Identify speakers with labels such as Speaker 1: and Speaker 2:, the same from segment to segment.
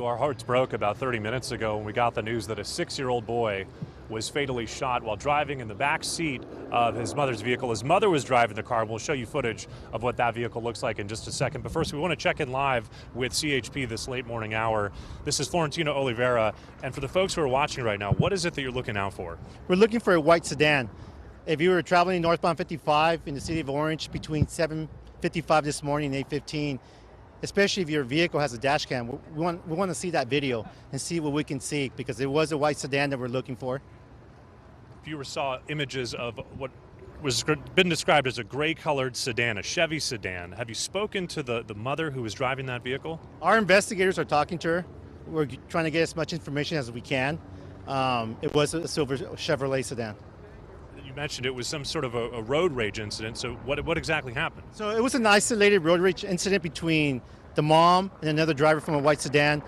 Speaker 1: Our hearts broke about 30 minutes ago when we got the news that a 6-year-old boy was fatally shot while driving in the back seat of his mother's vehicle. His mother was driving the car. We'll show you footage of what that vehicle looks like in just a second. But first, we want to check in live with CHP this late morning hour. This is Florentino Oliveira. And for the folks who are watching right now, what is it that you're looking out for?
Speaker 2: We're looking for a white sedan. If you were traveling northbound 55 in the city of Orange between 7:55 this morning and 8:15, especially if your vehicle has a dash cam, we want to see that video and see what we can see, because it was a white sedan that we're looking for.
Speaker 1: Viewers saw images of what was been described as a gray-colored sedan, a Chevy sedan. Have you spoken to the mother who was driving that vehicle?
Speaker 2: Our investigators are talking to her. We're trying to get as much information as we can. It was a silver Chevrolet sedan.
Speaker 1: You mentioned it was some sort of a road rage incident. So what exactly happened?
Speaker 2: So it was an isolated road rage incident between the mom and another driver from a white sedan.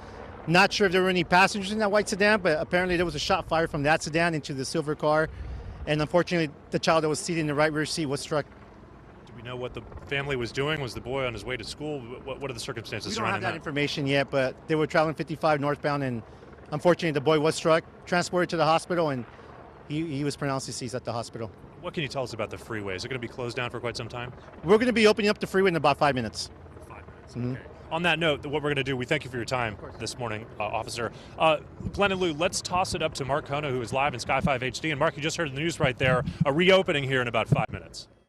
Speaker 2: Not sure if there were any passengers in that white sedan, but apparently there was a shot fired from that sedan into the silver car. And unfortunately, the child that was seated in the right rear seat was struck.
Speaker 1: Do we know what the family was doing? Was the boy on his way to school? What are the circumstances
Speaker 2: surrounding that? We don't have that
Speaker 1: that
Speaker 2: information yet, but they were traveling 55 northbound, and unfortunately the boy was struck, transported to the hospital, and he was pronounced deceased at the hospital.
Speaker 1: What can you tell us about the freeway? Is it going to be closed down for quite some time?
Speaker 2: We're going to be opening up the freeway in about 5 minutes.
Speaker 1: 5 minutes.
Speaker 2: Mm-hmm.
Speaker 1: Okay. On that note, what we're going to do, we thank you for your time this morning, Officer. Glenn and Lou, let's toss it up to Mark Kona, who is live in Sky 5 HD. And Mark, you just heard the news right there, a reopening here in about 5 minutes.